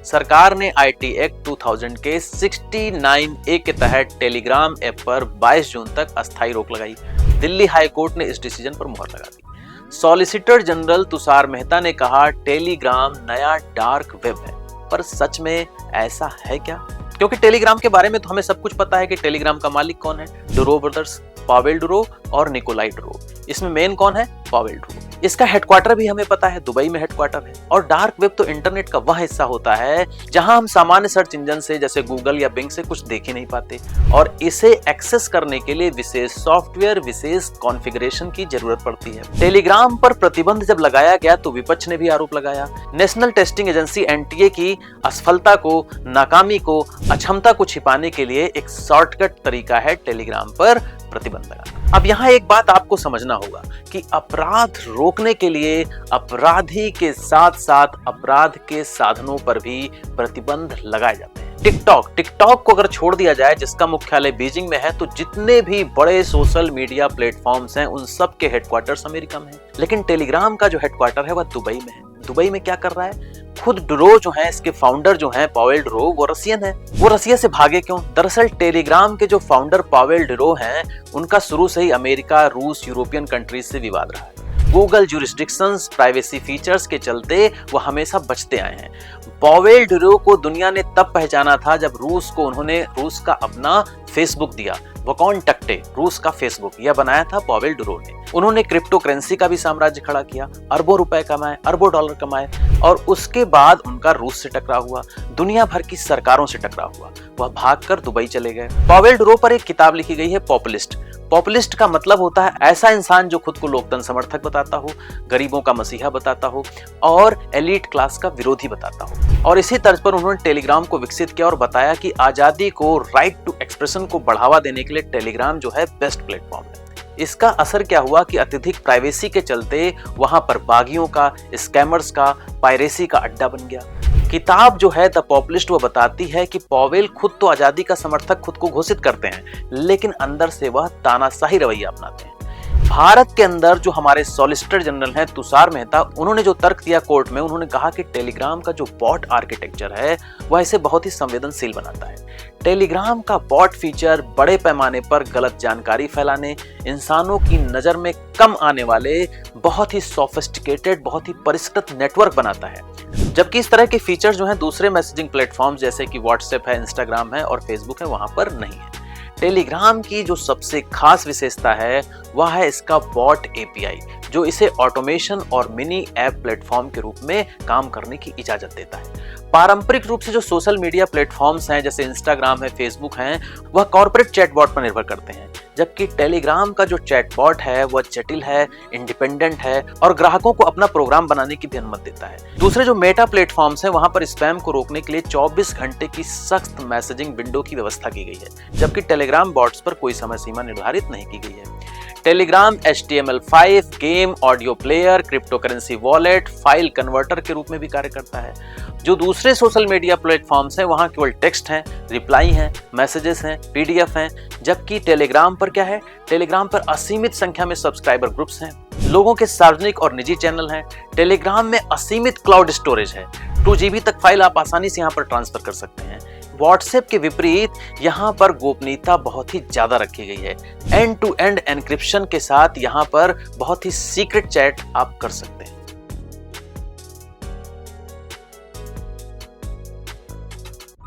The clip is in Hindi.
सरकार ने आईटी एक्ट 2000 के 69A के तहत टेलीग्राम ऐप पर 22 जून तक अस्थायी रोक लगाई। दिल्ली हाई कोर्ट ने इस डिसीजन पर मुहर लगा दी। सॉलिसिटर जनरल तुषार मेहता ने कहा, टेलीग्राम नया डार्क वेब है। पर सच में ऐसा है क्या? क्योंकि टेलीग्राम के बारे में तो हमें सब कुछ पता है कि टेलीग्राम का मालिक कौन है, डुरो ब्रदर्स, पावेल डुरो और निकोलाई डुरो। इसमें मेन कौन है? पावेल डुरो। इसका हेडक्वार्टर भी हमें पता है, दुबई में हेडक्वार्टर है। और डार्क वेब तो इंटरनेट का वह हिस्सा होता है जहां हम सामान्य सर्च इंजन से जैसे गूगल या बिंग से कुछ देख ही नहीं पाते, और इसे एक्सेस करने के लिए विशेष सॉफ्टवेयर, विशेष कॉन्फ़िगरेशन की जरूरत पड़ती है। टेलीग्राम पर प्रतिबंध जब लगाया गया तो विपक्ष ने भी आरोप लगाया। नेशनल टेस्टिंग एजेंसी एनटीए की असफलता को, नाकामी को, अक्षमता को छिपाने के लिए एक शॉर्टकट तरीका है टेलीग्राम पर प्रतिबंध लगाना। अब यहाँ एक बात आपको समझना होगा कि अपराध रोकने के लिए अपराधी के साथ साथ अपराध के साधनों पर भी प्रतिबंध लगाए जाते हैं। टिकटॉक को अगर छोड़ दिया जाए, जिसका मुख्यालय बीजिंग में है, तो जितने भी बड़े सोशल मीडिया प्लेटफॉर्म्स हैं उन सब के हेडक्वार्टर्स अमेरिका में है। लेकिन टेलीग्राम का जो हेडक्वार्टर है वह दुबई में है। दुबई में क्या कर रहा है? खुद डुरो जो है, इसके फाउंडर जो हैं पावेल डुरो, वो रसियन है। वो रसिया से भागे क्यों? दरअसल टेलीग्राम के जो फाउंडर पावेल डुरो हैं, उनका शुरू से ही अमेरिका, रूस, यूरोपियन कंट्रीज से विवाद रहा है। गूगल जुरिस्डिक्शंस, प्राइवेसी फीचर्स के चलते वो हमेशा बचते आए हैं। पावेल डुरो को दुनिया ने तब पहचाना था जब उन्होंने रूस का अपना फेसबुक दिया। वकॉन्टैक्टे, रूस का फेसबुक, यह बनाया था पावेल डुरो ने। उन्होंने क्रिप्टो करेंसी का भी साम्राज्य खड़ा किया, अरबों रुपए कमाए, अरबों डॉलर कमाए, और उसके बाद उनका रूस से टकराव हुआ, दुनिया भर की सरकारों से टकराव हुआ। वह भागकर दुबई चले गए। पावेल डुरो पर एक किताब लिखी गई है, पॉपुलिस्ट। पॉपुलिस्ट का मतलब होता है ऐसा इंसान जो खुद को लोकतंत्र समर्थक बताता हो, गरीबों का मसीहा बताता हो और एलीट क्लास का विरोधी बताता हो। और इसी तर्ज पर उन्होंने टेलीग्राम को विकसित किया और बताया कि आजादी को, राइट टू एक्सप्रेशन को बढ़ावा देने के लिए टेलीग्राम जो है बेस्ट प्लेटफॉर्म है। इसका असर क्या हुआ कि अत्यधिक प्राइवेसी के चलते वहां पर बागियों का, स्कैमर्स का, पायरेसी का अड्डा बन गया। किताब जो है द पॉपुलिस्ट वो बताती है कि पावेल खुद तो आजादी का समर्थक खुद को घोषित करते हैं, लेकिन अंदर से वह तानाशाही रवैया अपनाते हैं। भारत के अंदर जो हमारे सॉलिसिटर जनरल हैं तुषार मेहता, उन्होंने जो तर्क दिया कोर्ट में, उन्होंने कहा कि टेलीग्राम का जो बॉट आर्किटेक्चर है वह इसे बहुत ही संवेदनशील बनाता है। टेलीग्राम का बॉट फीचर बड़े पैमाने पर गलत जानकारी फैलाने, इंसानों की नजर में कम आने वाले बहुत ही सोफिस्टिकेटेड, बहुत ही परिष्कृत नेटवर्क बनाता है, जबकि इस तरह के फीचर्स जो हैं दूसरे मैसेजिंग प्लेटफॉर्म जैसे कि व्हाट्सएप है, इंस्टाग्राम है और फेसबुक है, वहां पर नहीं है। टेलीग्राम की जो सबसे खास विशेषता है वह है इसका बॉट एपीआई, जो इसे ऑटोमेशन और मिनी ऐप प्लेटफॉर्म के रूप में काम करने की इजाजत देता है। पारंपरिक रूप से जो सोशल मीडिया प्लेटफॉर्म्स हैं जैसे इंस्टाग्राम है, फेसबुक हैं, वह कॉर्पोरेट चैटबॉट पर निर्भर करते हैं, जबकि टेलीग्राम का जो चैटबॉट है वह जटिल है, इंडिपेंडेंट है और ग्राहकों को अपना प्रोग्राम बनाने की भी अनुमति देता है। दूसरे जो मेटा प्लेटफॉर्म्स हैं वहां पर स्पैम को रोकने के लिए 24 घंटे की सख्त मैसेजिंग विंडो की व्यवस्था की गई है, जबकि टेलीग्राम बॉट्स पर कोई समय सीमा निर्धारित नहीं की गई है। Telegram HTML5, game, audio player, crypto currency wallet, file converter के रूप में भी कार्य करता है। जो दूसरे सोशल मीडिया प्लेटफॉर्म्स हैं वहां केवल टेक्स्ट हैं, रिप्लाई हैं, मैसेजेस हैं, PDF हैं, जबकि टेलीग्राम पर क्या है? टेलीग्राम पर असीमित संख्या में सब्सक्राइबर ग्रुप्स हैं, लोगों के सार्वजनिक और निजी चैनल हैं। टेलीग्राम में असीमित क्लाउड स्टोरेज है, 2 GB तक फाइल आप आसानी से यहाँ पर ट्रांसफर कर सकते हैं। व्हाट्सएप के विपरीत यहाँ पर गोपनीयता बहुत ही ज्यादा रखी गई है। एंड टू एंड एन्क्रिप्शन के साथ यहाँ पर बहुत ही सीक्रेट चैट आप कर सकते हैं।